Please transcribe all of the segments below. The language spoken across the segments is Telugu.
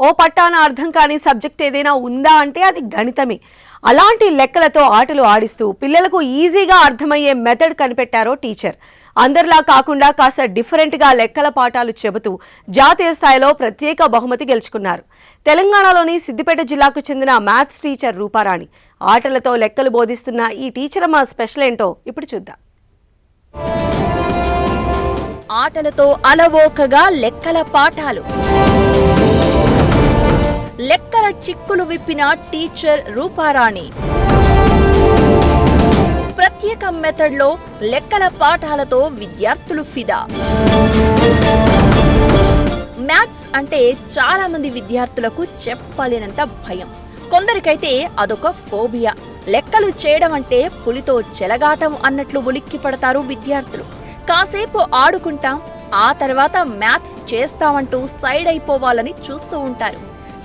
ఓ పట్టాన అర్థం కాని సబ్జెక్ట్ ఏదైనా ఉందా అంటే అది గణితమే. అలాంటి లెక్కలతో ఆటలు ఆడిస్తూ పిల్లలకు ఈజీగా అర్థమయ్యే మెథడ్ కనిపెట్టారో టీచర్. అందరిలా కాకుండా కాస్త డిఫరెంట్గా లెక్కల పాఠాలు చెబుతూ జాతీయ స్థాయిలో ప్రత్యేక బహుమతి గెలుచుకున్నారు. తెలంగాణలోని సిద్దిపేట జిల్లాకు చెందిన మ్యాథ్స్ టీచర్ రూపారాణి. ఆటలతో లెక్కలు బోధిస్తున్న ఈ టీచర్ అమ్మ స్పెషల్ ఏంటో ఇప్పుడు చూద్దాం. ఆటలతో అలవోకగా లెక్కల పాఠాలు, లెక్కల చిక్కులు విప్పిన టీచర్ రూపారాణి. ప్రత్యేక మెథడ్లో లెక్కల పాఠాలతో విద్యార్థులు ఫిదా. మ్యాథ్స్ అంటే చాలా మంది విద్యార్థులకు చెప్పలేనంత భయం. కొందరికైతే అదొక ఫోబియా. లెక్కలు చేయడం అంటే పులితో చెలగాటం అన్నట్లు ఉలిక్కి పడతారు విద్యార్థులు. కాసేపు ఆడుకుంటాం, ఆ తర్వాత మ్యాథ్స్ చేస్తామంటూ సైడ్ అయిపోవాలని చూస్తూ ఉంటారు.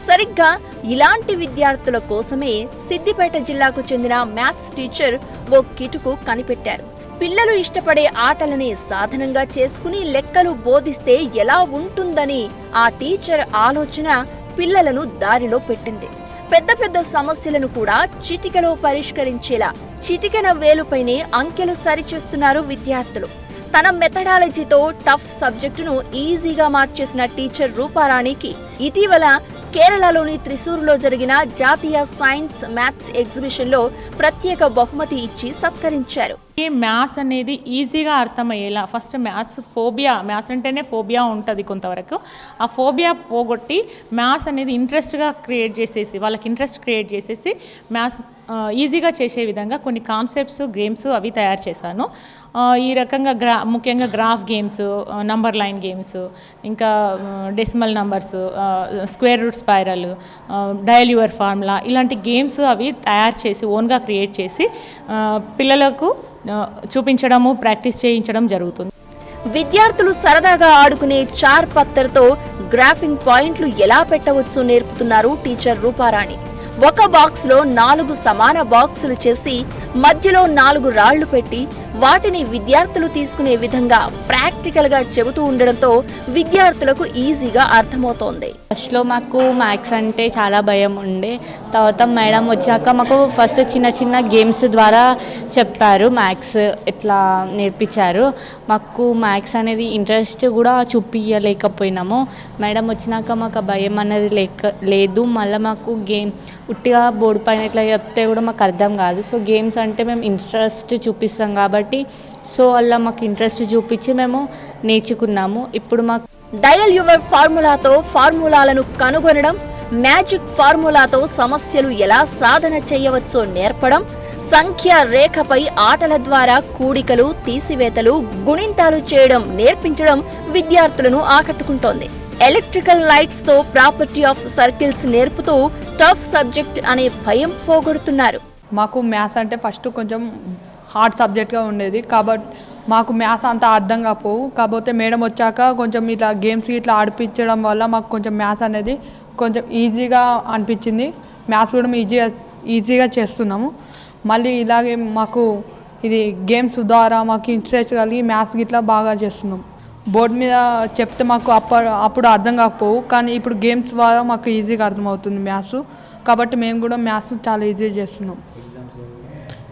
సరిగ్గా ఇలాంటి విద్యార్థుల కోసమే సిద్దిపేట జిల్లాకు చెందిన మ్యాథ్స్ టీచర్ ఓ కిటుకు కనిపెట్టారు. పిల్లలు ఇష్టపడే ఆటలని సాధనంగా చేసుకుని లెక్కలు బోధిస్తే ఎలా ఉంటుందని ఆ టీచర్ ఆలోచన పిల్లలను దారిలో పెట్టింది. పెద్ద పెద్ద సమస్యలను కూడా చిటికెలో పరిష్కరించేలా చిటికెన వేలుపైనే అంకెలు సరిచేస్తున్నారు విద్యార్థులు. తన మెథడాలజీతో టఫ్ సబ్జెక్టును ఈజీగా మార్చేసిన టీచర్ రూపారాణికి ఇటీవల కేరళలోని త్రిశూర్లో జరిగిన జాతీయ సైన్స్ మ్యాథ్స్ ఎగ్జిబిషన్ లో ప్రత్యేక బహుమతి ఇచ్చి సత్కరించారు. ఈ మ్యాథ్స్ అనేది ఈజీగా అర్థమయ్యేలా ఫస్ట్ మ్యాథ్స్ అంటేనే ఫోబియా ఉంటుంది కొంతవరకు. ఆ ఫోబియా పోగొట్టి మ్యాథ్స్ అనేది ఇంట్రెస్ట్గా వాళ్ళకి ఇంట్రెస్ట్ క్రియేట్ చేసేసి మ్యాథ్స్ ఈజీగా చేసే విధంగా కొన్ని కాన్సెప్ట్స్, గేమ్స్ అవి తయారు చేశాను. ఈ రకంగా ముఖ్యంగా graph games, number line games, ఇంకా decimal numbers, square root spiral, dial your formula, ఇలాంటి గేమ్స్ అవి తయారు చేసి ఓన్గా క్రియేట్ చేసి పిల్లలకు చూపించడము, ప్రాక్టీస్ చేయించడం జరుగుతుంది. విద్యార్థులు సరదాగా ఆడుకునే చార్ పత్తర్తో గ్రాఫింగ్ పాయింట్లు ఎలా పెట్టవచ్చో నేర్పుతున్నారు టీచర్ రూపారాణి. ఒక బాక్స్ లో 4 సమాన బాక్సులు చేసి మధ్యలో 4 రాళ్లు పెట్టి వాటిని విద్యార్థులు తీసుకునే విధంగా ప్రాక్టికల్ గా చెబుతూ ఉండడంతో విద్యార్థులకు ఈజీగా అర్థమవుతోంది. ఫస్ట్లో మాకు మ్యాథ్స్ అంటే చాలా భయం ఉండే. తర్వాత మేడం వచ్చాక మాకు ఫస్ట్ చిన్న చిన్న గేమ్స్ ద్వారా చెప్పారు, మ్యాథ్స్ ఎట్లా నేర్పించారు. మాకు మ్యాథ్స్ అనేది ఇంట్రెస్ట్ కూడా చూపించలేకపోయినాము. మేడం వచ్చినాక మాకు భయం అనేది లేదు. మళ్ళీ మాకు గేమ్ ఉట్టిగా బోర్డు పైన ఇట్లా చెప్తే కూడా మాకు అర్థం కాదు. సో గేమ్స్ అంటే మేము ఇంట్రెస్ట్ చూపిస్తాం కాబట్టి సో అలా మాకు ఇంట్రెస్ట్ చూపించి మేము నేర్చుకున్నాము. ఇప్పుడు మాకు డయల్ యువర్ ఫార్ములాతో ఫార్ములాలను కనుగొనడం, మ్యాజిక్ ఫార్ములాతో సమస్యలు ఎలా సాధన చేయవచ్చో నేర్పడం, సంఖ్య రేఖపై ఆటల ద్వారా కూడికలు, తీసివేతలు, గుణింతాలు చేయడం నేర్పించడం విద్యార్థులను ఆకట్టుకుంటోంది. ఎలక్ట్రికల్ లైట్స్ తో ప్రాపర్టీ ఆఫ్ సర్కిల్స్ నేర్పుతూ టఫ్ సబ్జెక్ట్ అనే భయం పోగొడుతున్నారు. మాకు మ్యాథ్స్ అంటే ఫస్ట్ కొంచెం హార్డ్ సబ్జెక్ట్గా ఉండేది కాబట్టి మాకు మ్యాథ్స్ అంత అర్థం కాకపోవు. కాకపోతే మేడం వచ్చాక కొంచెం ఇట్లా గేమ్స్ ఇట్లా ఆడిపించడం వల్ల మాకు కొంచెం మ్యాథ్స్ అనేది కొంచెం ఈజీగా అనిపించింది. మ్యాథ్స్ కూడా మేము ఈజీగా చేస్తున్నాము. మళ్ళీ ఇలాగే మాకు ఇది గేమ్స్ ద్వారా మాకు ఇంట్రెస్ట్ కలిగి మ్యాథ్స్ ఇట్లా బాగా చేస్తున్నాం. బోర్డు మీద చెప్తే మాకు అప్పుడు అర్థం కాకపోవు, కానీ ఇప్పుడు గేమ్స్ ద్వారా మాకు ఈజీగా అర్థమవుతుంది మ్యాథ్స్. కాబట్టి మేము కూడా మ్యాథ్స్ చాలా ఈజీగా చేస్తున్నాం.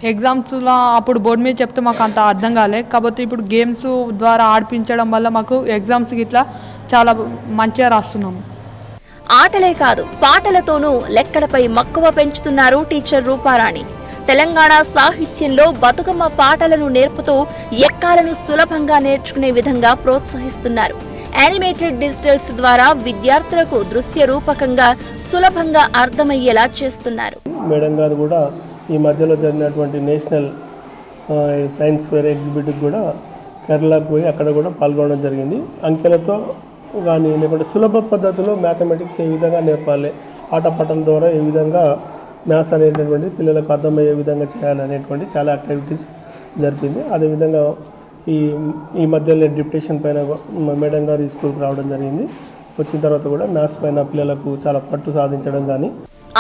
ఎగ్జామ్స్లో అప్పుడు బోర్డు మీద చెప్తే మాకు అంత అర్థం కాలే, కాబట్టి ఇప్పుడు గేమ్స్ ద్వారా ఆడిపించడం వల్ల మాకు ఎగ్జామ్స్కి ఇట్లా చాలా మంచిగా రాస్తున్నాము. ఆటలే కాదు, పాటలతోనూ లెక్కలపై మక్కువ పెంచుతున్నారు టీచర్ రూపారాణి. తెలంగాణ సాహిత్యంలో బతుకమ్మ పాటలను నేర్పుతూ ఎక్కాలను సులభంగా నేర్చుకునే విధంగా ప్రోత్సహిస్తున్నారు. యానిమేటెడ్ డిజిటల్స్ ద్వారా విద్యార్థులకు దృశ్య రూపకంగా సులభంగా అర్థమయ్యేలా చేస్తున్నారు. మేడం గారు కూడా ఈ మధ్యలో జరిగినటువంటి నేషనల్ సైన్స్ ఫేర్ ఎగ్జిబిట్కి కూడా కేరళకు పోయి అక్కడ కూడా పాల్గొనడం జరిగింది. అంకెలతో కానీ లేకుంటే సులభ పద్ధతిలో మ్యాథమెటిక్స్ ఏ విధంగా నేర్పాలి, ఆటపాటల ద్వారా ఏ విధంగా మ్యాథ్స్ అనేటటువంటిది పిల్లలకు అర్థమయ్యే విధంగా చేయాలనేటువంటి చాలా యాక్టివిటీస్ జరిపింది. అదేవిధంగా ఈ మధ్యలో డిప్యుటేషన్ పైన మేడం గారు ఈ స్కూల్కి రావడం జరిగింది. వచ్చిన తర్వాత కూడా మ్యాథ్స్ పైన పిల్లలకు చాలా పట్టు సాధించడం కానీ.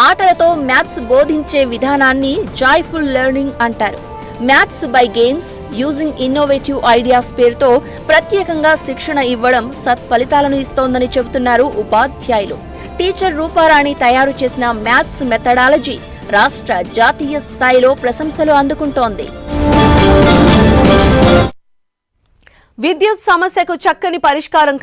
ఆటలతో మ్యాథ్స్ బోధించే విధానాన్ని జాయ్ఫుల్ లెర్నింగ్ అంటారు. Maths by games using innovative ideas పేరుతో ప్రత్యేకంగా శిక్షణ ఇవ్వడం సత్ఫలితాలను ఇస్తోందని చెబుతున్నారు ఉపాధ్యాయులు. టీచర్ రూపారాణి తయారు చేసిన మ్యాథ్స్ మెథడాలజీ రాష్ట్ర జాతీయ స్థాయిలో ప్రశంసలు అందుకుంటోంది. విద్యుత్ సమస్యకు చక్కని పరిష్కారం